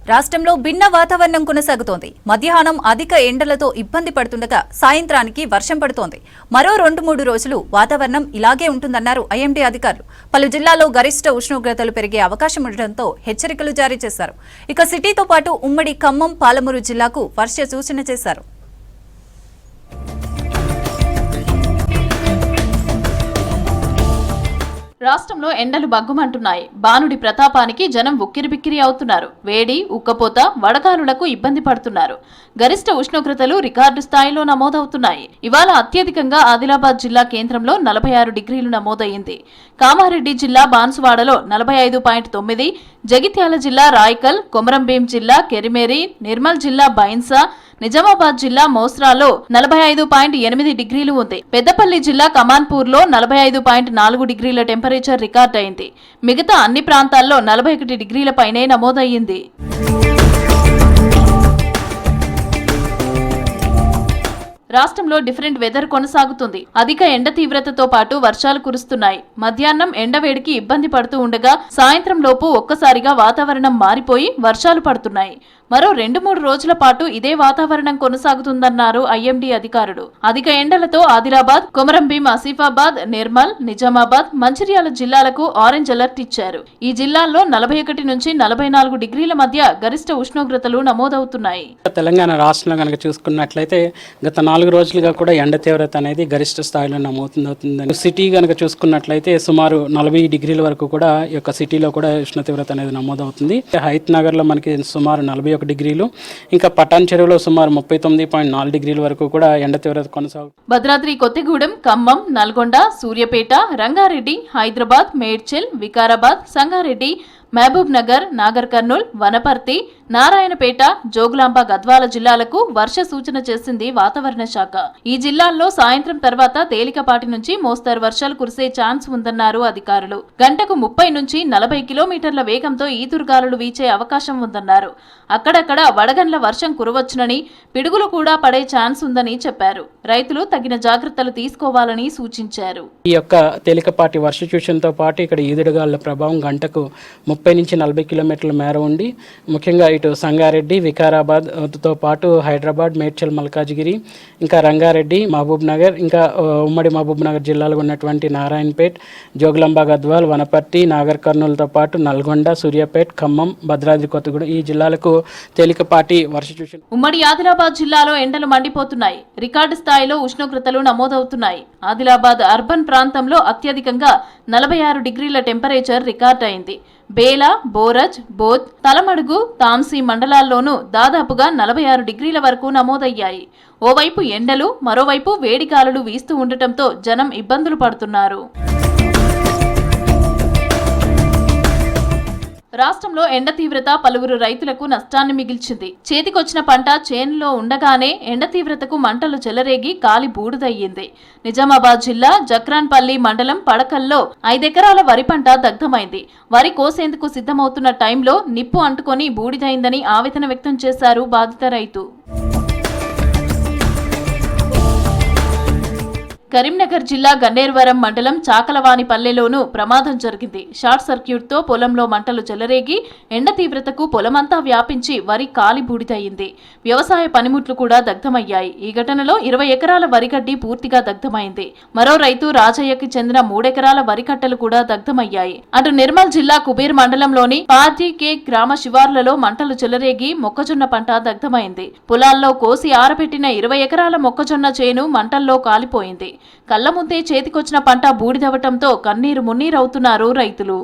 రాష్ట్రంలో భిన్న వాతావరణం కొనసాగుతోంది. మధ్యాహ్నం అధిక ఎండలతో ఇబ్బంది పడుతుండగా సాయంత్రానికి వర్షం పడుతోంది. మరో 2-3 రోజులు వాతావరణం ఇలాగే ఉంటుందన్నారు ఐఎండీ అధికారులు. పలు జిల్లాల్లో గరిష్ట ఉష్ణోగ్రతలు పెరిగే అవకాశం ఉండడంతో హెచ్చరికలు జారీ చేశారు. ఇక సిటీతో పాటు ఉమ్మడి ఖమ్మం, పాలమూరు జిల్లాకు వర్ష సూచన చేశారు. రాష్ట్రంలో ఎండలు బగ్గుమంటున్నాయి. బానుడి ప్రతాపానికి జనం ఉక్కిరిబిక్కిరి అవుతున్నారు. వేడి, ఉక్కపోత, వడగాలులకు ఇబ్బంది పడుతున్నారు. గరిష్ట ఉష్ణోగ్రతలు రికార్డు స్థాయిలో నమోదవుతున్నాయి. ఇవాళ అత్యధికంగా ఆదిలాబాద్ జిల్లా కేంద్రంలో 46 డిగ్రీలు నమోదయ్యింది. కామారెడ్డి జిల్లా బాన్సువాడలో 45.9, జగిత్యాల జిల్లా రాయకల్, కొమరంభీం జిల్లా కెరిమేరి, నిర్మల్ జిల్లా బైన్సా, నిజామాబాద్ జిల్లా మోస్రాలో 45.8 డిగ్రీలు ఉంది. పెద్దపల్లి జిల్లా కమాన్పూర్లో 45.4 డిగ్రీల టెంపరేచర్ రికార్డ్ అయింది. మిగతా అన్ని ప్రాంతాల్లో 41 డిగ్రీల పైనే నమోదయ్యింది. రాష్ట్రంలో డిఫరెంట్ వెదర్ కొనసాగుతుంది. అధిక ఎండ తీవ్రతతో పాటు వర్షాలు కురుస్తున్నాయి. మధ్యాహ్నం ఎండవేడికి ఇబ్బంది పడుతూ ఉండగా సాయంత్రం లోపు ఒక్కసారిగా వాతావరణం మారిపోయి వర్షాలు పడుతున్నాయి. మరో 2-3 రోజుల పాటు ఇదే వాతావరణం కొనసాగుతుందన్నారు ఐఎండీ అధికారులు. అధిక ఎండలతో ఆదిలాబాద్, కొమరంభీం, ఆసిఫాబాద్, నిర్మల్, నిజామాబాద్, మంచిర్యాల జిల్లాలకు ఆరెంజ్ అలర్ట్ ఇచ్చారు. ఈ జిల్లాల్లో 41 నుంచి 44 డిగ్రీల మధ్య గరిష్ట ఉష్ణోగ్రతలు నమోదవుతున్నాయి. తెలంగాణ రాష్ట్రంలో కనుక చూసుకున్నట్లయితే గత 4 రోజులుగా కూడా ఎండ తీవ్రత అనేది గరిష్ట స్థాయిలో నమోదవుతుందని, సిటీ కనుక చూసుకున్నట్లయితే సుమారు 40 డిగ్రీల వరకు కూడా ఈ యొక్క సిటీలో కూడా ఉష్ణ తీవ్రత అనేది నమోదవుతుంది. హైత్ నగర్ లో మనకి సుమారు 41 డిగ్రీలు, ఇంకా పటాన్ చెరువులో సుమారు 39.4 డిగ్రీల వరకు కూడా ఎండ తీవ్రత కొనసాగుతుంది. భద్రాద్రి కొత్తగూడెం, ఖమ్మం, నల్గొండ, సూర్యాపేట, రంగారెడ్డి, హైదరాబాద్, మేడ్చల్, వికారాబాద్, సంగారెడ్డి, మహబూబ్ నగర్, నాగర్ కర్నూల్, వనపర్తి, నారాయణపేట, జోగులాంబ, గద్వాల జిల్లాలకు వర్ష సూచన చేసింది వాతావరణ శాఖ. ఈ జిల్లాల్లో సాయంత్రం తర్వాత తేలికపాటి నుంచి మోస్తరు వర్షాలు కురిసే ఛాన్స్ ఉందన్నారు అధికారులు. గంటకు 30 నుంచి 40 కిలోమీటర్ల వేగంతో ఈదురుగాలులు వీచే అవకాశం ఉందన్నారు. అక్కడక్కడ వడగండ్ల వర్షం కురవచ్చునని, పిడుగులు కూడా పడే ఛాన్స్ ఉందని చెప్పారు. రైతులు తగిన జాగ్రత్తలు తీసుకోవాలని సూచించారు. ఈ యొక్క తేలికపాటి వర్ష సూచనతో పాటు ఇక్కడ ఈదురుగాలుల ప్రభావం గంటకు 30 నుంచి 40 కిలోమీటర్ల మేర ఉండి, ముఖ్యంగా ఇటు సంగారెడ్డి, వికారాబాద్ తో పాటు హైదరాబాద్, మేడ్చల్, మల్కాజ్గిరి, ఇంకా రంగారెడ్డి, మహబూబ్ నగర్, ఇంకా ఉమ్మడి మహబూబ్ నగర్ జిల్లాలో ఉన్నటువంటి నారాయణపేట్, జోగులాంబ, గద్వాల్, వనపర్తి, నాగర్ కర్నూలుతో పాటు నల్గొండ, సూర్యాపేట్, ఖమ్మం, భద్రాద్రి కొత్తగూడెం ఈ జిల్లాలకు తేలికపాటి వర్ష సూచన. ఉమ్మడి ఆదిలాబాద్ జిల్లాలో ఎండలు మండిపోతున్నాయి. రికార్డు స్థాయిలో ఉష్ణోగ్రతలు నమోదవుతున్నాయి. ఆదిలాబాద్ అర్బన్ ప్రాంతంలో అత్యధికంగా 46 డిగ్రీల టెంపరేచర్ రికార్డ్ అయింది. బేల, బోరజ్, బోధ్, తలమడుగు, తాంసీ మండలాల్లోనూ దాదాపుగా 46 డిగ్రీల వరకు నమోదయ్యాయి. ఓవైపు ఎండలు, మరోవైపు వేడిగాలులు వీస్తూ ఉండటంతో జనం ఇబ్బందులు పడుతున్నారు. రాష్ట్రంలో ఎండ తీవ్రత పలువురు రైతులకు నష్టాన్ని మిగిల్చింది. చేతికొచ్చిన పంట చేనులో ఉండగానే ఎండ తీవ్రతకు మంటలు చెలరేగి కాలి బూడిదయ్యింది. నిజామాబాద్ జిల్లా జక్రాన్పల్లి మండలం పడకల్లో 5 ఎకరాల వరి పంట దగ్ధమైంది. వరి కోసేందుకు సిద్ధమవుతున్న టైంలో నిప్పు అంటుకొని బూడిదైందని ఆవేదన వ్యక్తం చేశారు బాధిత రైతు. కరీంనగర్ జిల్లా గన్నేరువరం మండలం చాకలవానిపల్లెలోనూ ప్రమాదం జరిగింది. షార్ట్ సర్క్యూట్తో పొలంలో మంటలు చెలరేగి ఎండ తీవ్రతకు పొలమంతా వ్యాపించి వరి కాలి బూడిదయింది. వ్యవసాయ పనిముట్లు కూడా దగ్ధమయ్యాయి. ఈ ఘటనలో 20 ఎకరాల వరిగడ్డి పూర్తిగా దగ్ధమైంది. మరో రైతు రాజయ్యకి చెందిన 3 ఎకరాల వరి కట్టలు కూడా దగ్ధమయ్యాయి. అటు నిర్మల్ జిల్లా కుబీర్ మండలంలోని పార్టీకే గ్రామ శివార్లలో మంటలు చెలరేగి మొక్కజొన్న పంట దగ్ధమైంది. పొలాల్లో కోసి ఆరబెట్టిన 20 ఎకరాల మొక్కజొన్న చేను మంటల్లో కాలిపోయింది. కళ్ల ముందే చేతికొచ్చిన పంట బూడిదవటంతో కన్నీరు మున్నీరవుతున్నారు రైతులు.